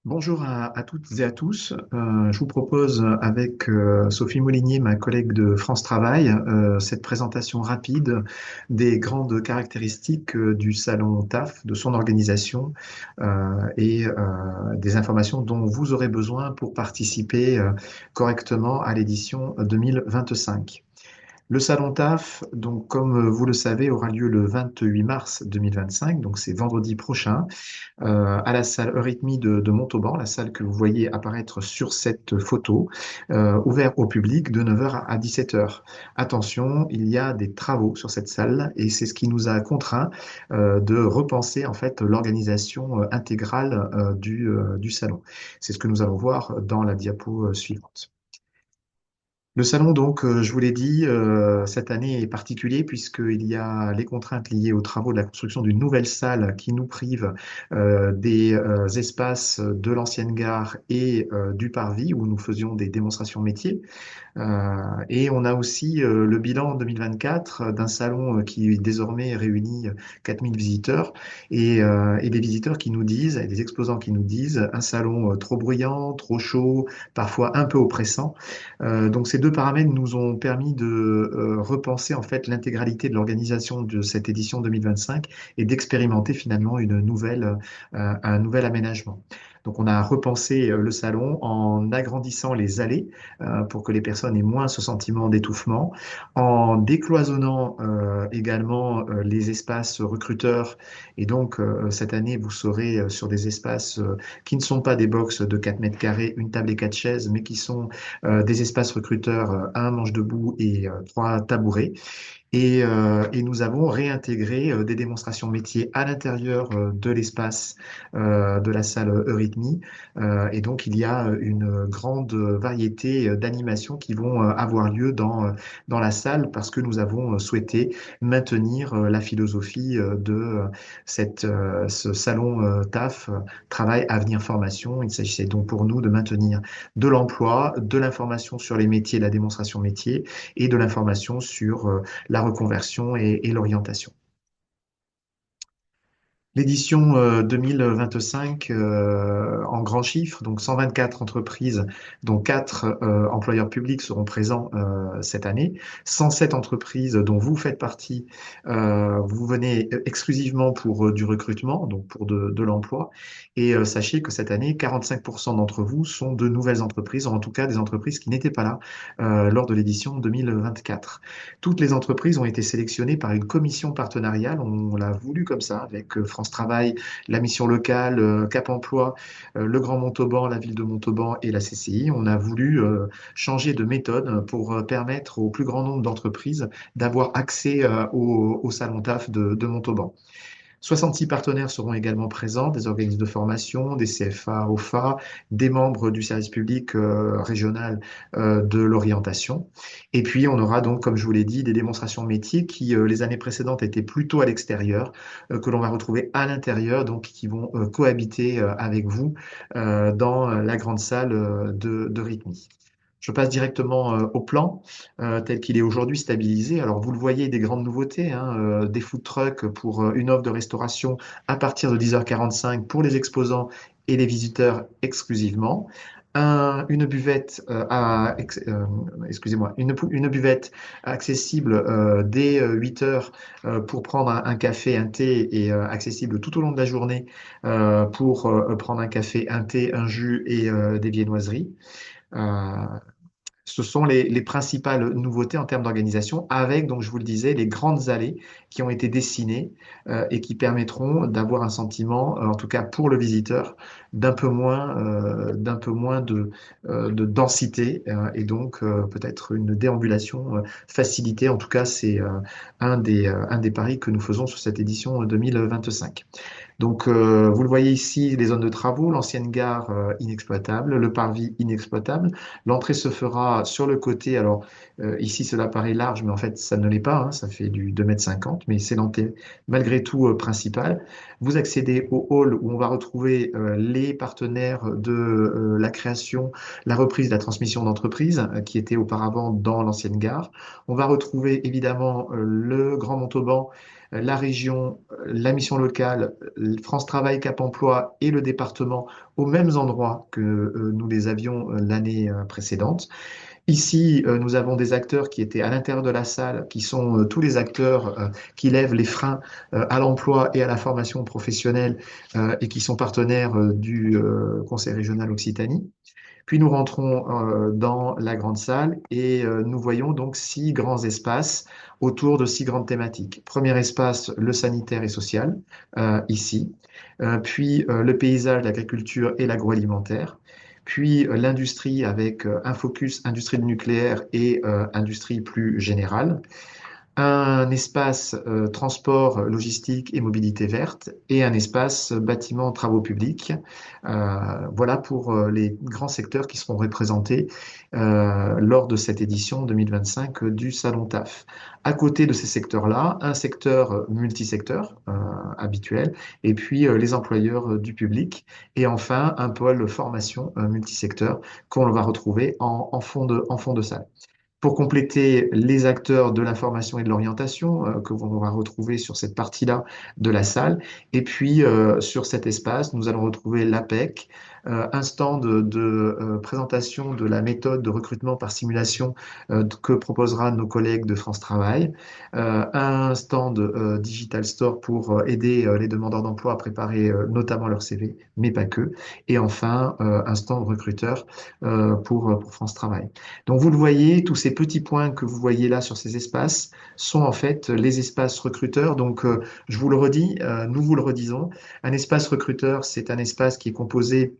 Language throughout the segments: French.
Bonjour à toutes et à tous. Je vous propose avec Sophie Moulinier, ma collègue de France Travail, cette présentation rapide des grandes caractéristiques du salon TAF, de son organisation et des informations dont vous aurez besoin pour participer correctement à l'édition 2025. Le salon TAF, donc comme vous le savez, aura lieu le 28 mars 2025, donc c'est vendredi prochain à la salle Eurythmie de Montauban, la salle que vous voyez apparaître sur cette photo, ouvert au public de 9 heures à 17 heures. Attention, il y a des travaux sur cette salle et c'est ce qui nous a contraints de repenser en fait l'organisation intégrale du salon. C'est ce que nous allons voir dans la diapo suivante. Le salon, donc, je vous l'ai dit, cette année est particulier puisqu'il y a les contraintes liées aux travaux de la construction d'une nouvelle salle qui nous prive des espaces de l'ancienne gare et du parvis où nous faisions des démonstrations métiers. Et on a aussi le bilan 2024 d'un salon qui désormais réunit 4000 visiteurs et des visiteurs qui nous disent, et des exposants qui nous disent, un salon trop bruyant, trop chaud, parfois un peu oppressant. Donc ces deux paramètres nous ont permis de repenser en fait l'intégralité de l'organisation de cette édition 2025 et d'expérimenter finalement un nouvel aménagement. Donc on a repensé le salon en agrandissant les allées pour que les personnes aient moins ce sentiment d'étouffement, en décloisonnant également les espaces recruteurs. Et donc cette année, vous serez sur des espaces qui ne sont pas des box de 4 mètres carrés, une table et quatre chaises, mais qui sont des espaces recruteurs, un manche debout et trois tabourets. Et nous avons réintégré des démonstrations métiers à l'intérieur de l'espace de la salle Eurythmie. Et donc, il y a une grande variété d'animations qui vont avoir lieu dans la salle parce que nous avons souhaité maintenir la philosophie ce salon TAF, Travail, Avenir, Formation. Il s'agissait donc pour nous de maintenir de l'emploi, de l'information sur les métiers, la démonstration métier et de l'information sur la reconversion et l'orientation. L'édition 2025 en grands chiffres, donc 124 entreprises, dont 4 employeurs publics seront présents cette année, 107 entreprises dont vous faites partie, vous venez exclusivement pour du recrutement, donc pour de l'emploi, et sachez que cette année, 45% d'entre vous sont de nouvelles entreprises, en tout cas des entreprises qui n'étaient pas là lors de l'édition 2024. Toutes les entreprises ont été sélectionnées par une commission partenariale, on l'a voulu comme ça, avec France Travail, la mission locale, Cap Emploi, le Grand Montauban, la ville de Montauban et la CCI. On a voulu changer de méthode pour permettre au plus grand nombre d'entreprises d'avoir accès au salon TAF de Montauban. 66 partenaires seront également présents, des organismes de formation, des CFA, OFA, des membres du service public régional de l'orientation. Et puis, on aura donc, comme je vous l'ai dit, des démonstrations métiers qui, les années précédentes, étaient plutôt à l'extérieur, que l'on va retrouver à l'intérieur, donc qui vont cohabiter avec vous dans la grande salle de rythmie. Je passe directement au plan tel qu'il est aujourd'hui stabilisé. Alors, vous le voyez, des grandes nouveautés, hein, des food trucks pour une offre de restauration à partir de 10h45 pour les exposants et les visiteurs exclusivement. Une buvette, excusez-moi, une buvette accessible dès 8 heures pour prendre un café, un thé et accessible tout au long de la journée pour prendre un café, un thé, un jus et des viennoiseries. Euh, Ce sont les principales nouveautés en termes d'organisation, avec, donc je vous le disais, les grandes allées qui ont été dessinées et qui permettront d'avoir un sentiment, en tout cas pour le visiteur, d'un peu moins de densité et donc peut-être une déambulation facilitée. En tout cas, c'est un des paris que nous faisons sur cette édition 2025. Donc, vous le voyez ici, les zones de travaux, l'ancienne gare inexploitable, le parvis inexploitable. L'entrée se fera sur le côté. Alors, ici, cela paraît large, mais en fait, ça ne l'est pas, hein, ça fait du 2,50 m, mais c'est l'entrée malgré tout principale. Vous accédez au hall où on va retrouver les partenaires de la création, la reprise, la transmission d'entreprise qui était auparavant dans l'ancienne gare. On va retrouver évidemment le Grand Montauban, la région, la mission locale, France Travail, Cap Emploi et le département aux mêmes endroits que nous les avions l'année précédente. Ici, nous avons des acteurs qui étaient à l'intérieur de la salle, qui sont tous les acteurs qui lèvent les freins à l'emploi et à la formation professionnelle et qui sont partenaires du Conseil régional Occitanie. Puis nous rentrons dans la grande salle et nous voyons donc 6 grands espaces autour de 6 grandes thématiques. Premier espace, le sanitaire et social, ici. Puis le paysage, l'agriculture et l'agroalimentaire. Puis l'industrie avec un focus industrie du nucléaire et industrie plus générale, un espace transport, logistique et mobilité verte et un espace bâtiment, travaux publics. Voilà pour les grands secteurs qui seront représentés lors de cette édition 2025 du Salon TAF. À côté de ces secteurs-là, un secteur multisecteur habituel et puis les employeurs du public et enfin un pôle formation multisecteur qu'on va retrouver en fond de salle. Pour compléter les acteurs de l'information et de l'orientation que l'on va retrouver sur cette partie-là de la salle. Et puis, sur cet espace, nous allons retrouver l'APEC, un stand de présentation de la méthode de recrutement par simulation que proposera nos collègues de France Travail, un stand Digital Store pour aider les demandeurs d'emploi à préparer notamment leur CV, mais pas que, et enfin un stand recruteur pour France Travail. Donc vous le voyez, tous ces petits points que vous voyez là sur ces espaces sont en fait les espaces recruteurs. Donc je vous le redis, nous vous le redisons, un espace recruteur, c'est un espace qui est composé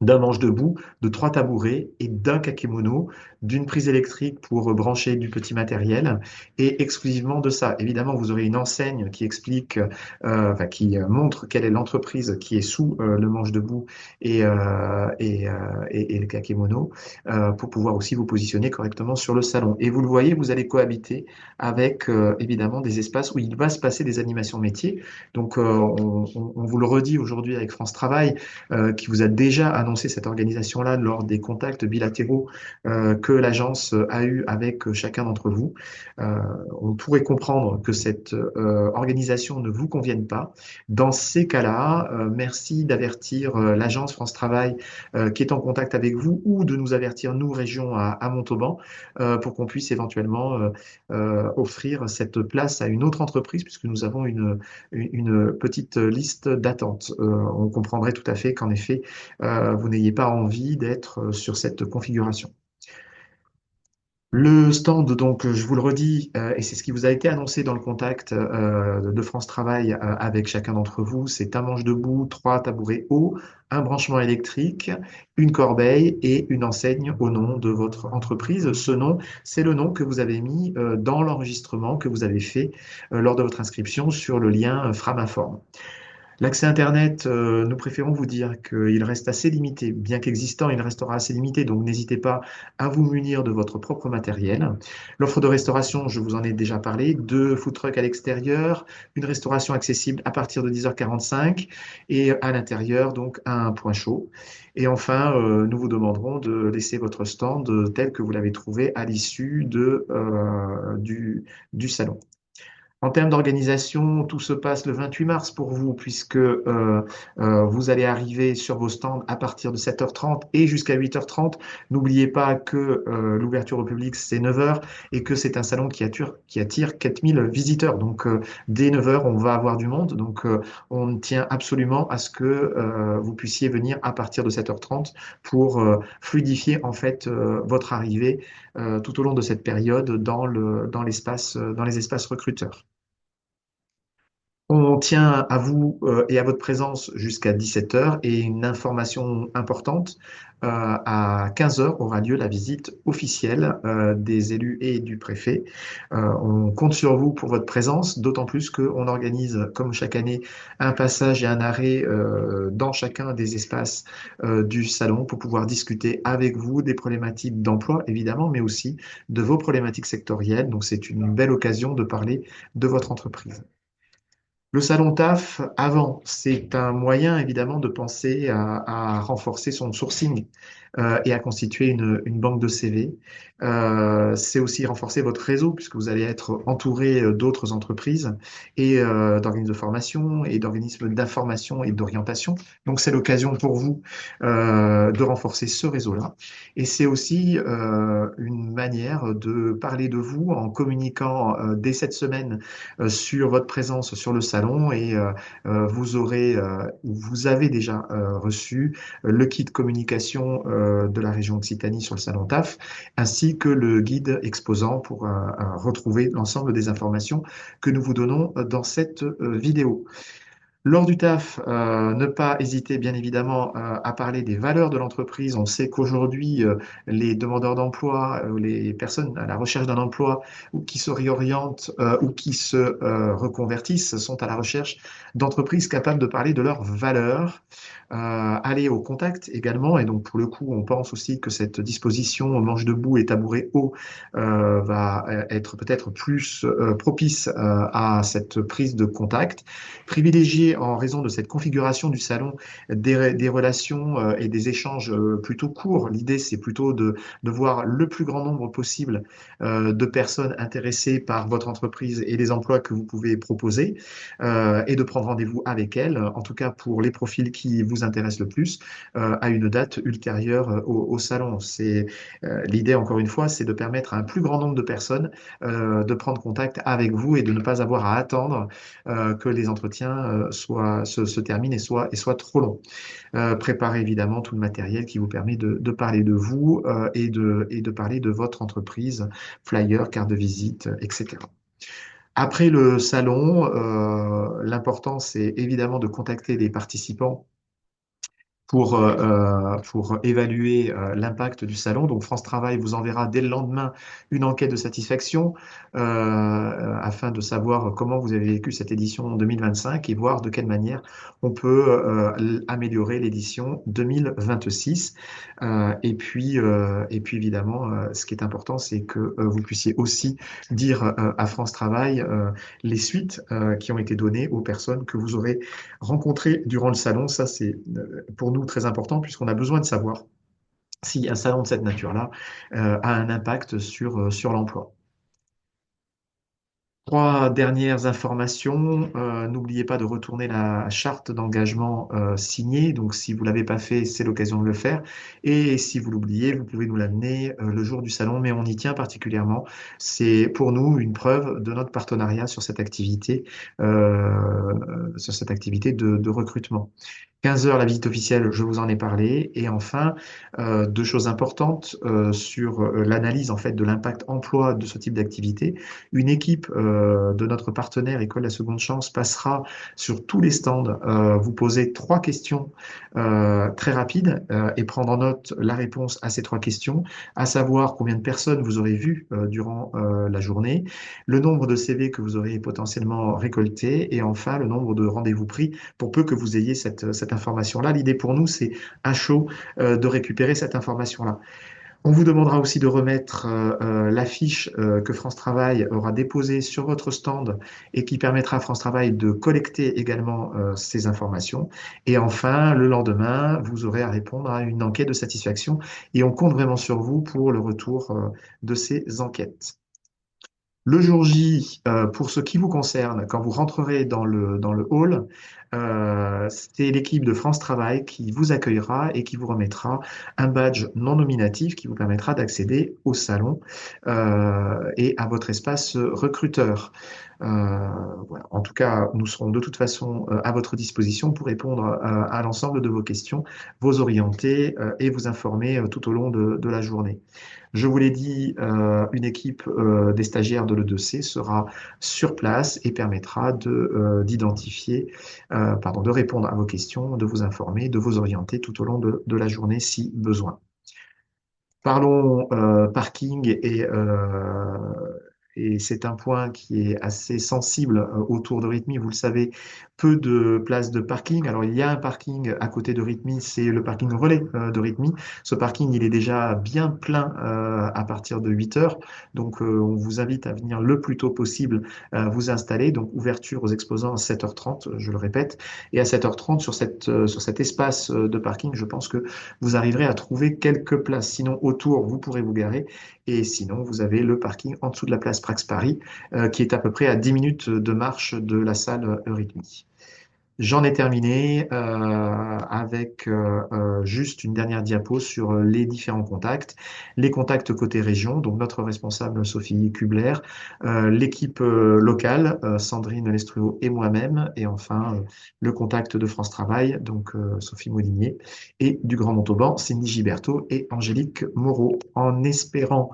d'un manche debout, de 3 tabourets et d'un kakémono, d'une prise électrique pour brancher du petit matériel et exclusivement de ça. Évidemment, vous aurez une enseigne qui explique, qui montre quelle est l'entreprise qui est sous le manche debout et le kakémono pour pouvoir aussi vous positionner correctement sur le salon. Et vous le voyez, vous allez cohabiter avec évidemment des espaces où il va se passer des animations métiers. Donc, on vous le redit aujourd'hui avec France Travail, qui vous a déjà annoncé cette organisation-là lors des contacts bilatéraux que l'agence a eu avec chacun d'entre vous. On pourrait comprendre que cette organisation ne vous convienne pas. Dans ces cas-là, merci d'avertir l'agence France Travail qui est en contact avec vous ou de nous avertir, nous, région à Montauban, pour qu'on puisse éventuellement offrir cette place à une autre entreprise puisque nous avons une petite liste d'attente. On comprendrait tout à fait qu'en effet, vous n'ayez pas envie d'être sur cette configuration. Le stand, donc, je vous le redis, et c'est ce qui vous a été annoncé dans le contact de France Travail avec chacun d'entre vous, c'est un manche debout, 3 tabourets hauts, un branchement électrique, une corbeille et une enseigne au nom de votre entreprise. Ce nom, c'est le nom que vous avez mis dans l'enregistrement que vous avez fait lors de votre inscription sur le lien Framaform. L'accès Internet, nous préférons vous dire qu'il reste assez limité. Bien qu'existant, il restera assez limité, donc n'hésitez pas à vous munir de votre propre matériel. L'offre de restauration, je vous en ai déjà parlé, 2 food trucks à l'extérieur, une restauration accessible à partir de 10h45 et à l'intérieur, donc un point chaud. Et enfin, nous vous demanderons de laisser votre stand tel que vous l'avez trouvé à l'issue du salon. En termes d'organisation, tout se passe le 28 mars pour vous, puisque vous allez arriver sur vos stands à partir de 7h30 et jusqu'à 8h30. N'oubliez pas que l'ouverture au public, c'est 9h et que c'est un salon qui attire 4000 visiteurs. Donc, dès 9h, on va avoir du monde. Donc, on tient absolument à ce que vous puissiez venir à partir de 7h30 pour fluidifier en fait votre arrivée tout au long de cette période dans les espaces recruteurs. On tient à vous et à votre présence jusqu'à 17h et une information importante, à 15h aura lieu la visite officielle des élus et du préfet. On compte sur vous pour votre présence, d'autant plus qu'on organise, comme chaque année, un passage et un arrêt dans chacun des espaces du salon pour pouvoir discuter avec vous des problématiques d'emploi, évidemment, mais aussi de vos problématiques sectorielles. Donc c'est une belle occasion de parler de votre entreprise. Le salon TAF, avant, c'est un moyen évidemment de penser à renforcer son sourcing et à constituer une banque de CV. C'est aussi renforcer votre réseau puisque vous allez être entouré d'autres entreprises et d'organismes de formation et d'organismes d'information et d'orientation. Donc c'est l'occasion pour vous de renforcer ce réseau-là. Et c'est aussi une manière de parler de vous en communiquant dès cette semaine sur votre présence sur le salon et vous aurez, ou vous avez déjà reçu le kit communication de la région Occitanie sur le salon TAF, ainsi que le guide exposant pour retrouver l'ensemble des informations que nous vous donnons dans cette vidéo. Lors du taf, ne pas hésiter bien évidemment à parler des valeurs de l'entreprise. On sait qu'aujourd'hui, les demandeurs d'emploi, les personnes à la recherche d'un emploi ou qui se réorientent ou qui se reconvertissent sont à la recherche d'entreprises capables de parler de leurs valeurs. Aller au contact également. Et donc, pour le coup, on pense aussi que cette disposition manche debout et tabouret haut va être peut-être plus propice à cette prise de contact. Privilégier en raison de cette configuration du salon des relations et des échanges plutôt courts. L'idée, c'est plutôt de voir le plus grand nombre possible de personnes intéressées par votre entreprise et les emplois que vous pouvez proposer et de prendre rendez-vous avec elles, en tout cas pour les profils qui vous intéressent le plus, à une date ultérieure au salon. L'idée, encore une fois, c'est de permettre à un plus grand nombre de personnes de prendre contact avec vous et de ne pas avoir à attendre que les entretiens se terminent et soient trop longs. Préparez évidemment tout le matériel qui vous permet de parler de vous et de parler de votre entreprise, flyers, cartes de visite, etc. Après le salon, l'important, c'est évidemment de contacter les participants pour évaluer l'impact du salon. Donc France Travail vous enverra dès le lendemain une enquête de satisfaction afin de savoir comment vous avez vécu cette édition 2025 et voir de quelle manière on peut améliorer l'édition 2026. Et puis évidemment, ce qui est important, c'est que vous puissiez aussi dire à France Travail les suites qui ont été données aux personnes que vous aurez rencontrées durant le salon. Ça, c'est pour nous très important puisqu'on a besoin de savoir si un salon de cette nature-là a un impact sur l'emploi. Trois dernières informations. N'oubliez pas de retourner la charte d'engagement signée. Donc, si vous ne l'avez pas fait, c'est l'occasion de le faire. Et si vous l'oubliez, vous pouvez nous l'amener le jour du salon, mais on y tient particulièrement. C'est pour nous une preuve de notre partenariat sur cette activité de recrutement. 15 heures, la visite officielle, je vous en ai parlé. Et enfin, deux choses importantes sur l'analyse en fait de l'impact emploi de ce type d'activité. Une équipe de notre partenaire École La Seconde Chance passera sur tous les stands, vous poser trois questions très rapides et prendre en note la réponse à ces trois questions, à savoir combien de personnes vous aurez vues durant la journée, le nombre de CV que vous aurez potentiellement récolté et enfin le nombre de rendez-vous pris pour peu que vous ayez cette information-là. L'idée pour nous, c'est à chaud de récupérer cette information-là. On vous demandera aussi de remettre la fiche que France Travail aura déposée sur votre stand et qui permettra à France Travail de collecter également ces informations. Et enfin, le lendemain, vous aurez à répondre à une enquête de satisfaction et on compte vraiment sur vous pour le retour de ces enquêtes. Le jour J, pour ce qui vous concerne, quand vous rentrerez dans le hall, c'est l'équipe de France Travail qui vous accueillera et qui vous remettra un badge non nominatif qui vous permettra d'accéder au salon et à votre espace recruteur. Voilà. En tout cas, nous serons de toute façon à votre disposition pour répondre à l'ensemble de vos questions, vous orienter et vous informer tout au long de la journée. Je vous l'ai dit, une équipe des stagiaires de l'E2C sera sur place et permettra d'identifier, pardon, de répondre à vos questions, de vous informer, de vous orienter tout au long de la journée si besoin. Parlons parking et c'est un point qui est assez sensible autour de Rithmi, vous le savez, peu de places de parking. Alors, il y a un parking à côté de Rithmi, c'est le parking relais de Rithmi. Ce parking, il est déjà bien plein à partir de 8 heures. Donc, on vous invite à venir le plus tôt possible vous installer. Donc, ouverture aux exposants à 7h30, je le répète. Et à 7h30, sur cet espace de parking, je pense que vous arriverez à trouver quelques places. Sinon, autour, vous pourrez vous garer. Et sinon, vous avez le parking en dessous de la place Prax Paris, qui est à peu près à 10 minutes de marche de la salle Eurythmie. J'en ai terminé avec juste une dernière diapo sur les différents contacts. Les contacts côté région, donc notre responsable Sophie Kubler, l'équipe locale, Sandrine Lestruau et moi-même, et enfin le contact de France Travail, donc Sophie Molinier, et du Grand Montauban, Cindy Giberto et Angélique Moreau, en espérant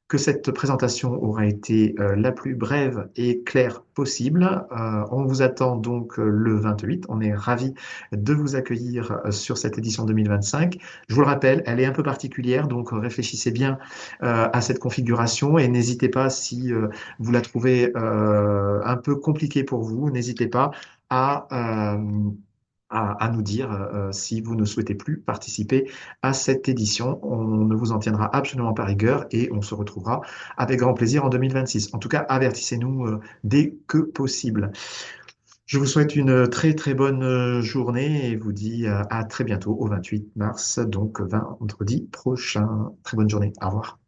que cette présentation aura été la plus brève et claire possible. On vous attend donc le 28. On est ravis de vous accueillir sur cette édition 2025. Je vous le rappelle, elle est un peu particulière, donc réfléchissez bien à cette configuration et n'hésitez pas si vous la trouvez un peu compliquée pour vous, n'hésitez pas à, à nous dire si vous ne souhaitez plus participer à cette édition. On ne vous en tiendra absolument pas rigueur et on se retrouvera avec grand plaisir en 2026. En tout cas, avertissez-nous dès que possible. Je vous souhaite une très très bonne journée et vous dis à très bientôt au 28 mars, donc vendredi prochain. Très bonne journée. Au revoir.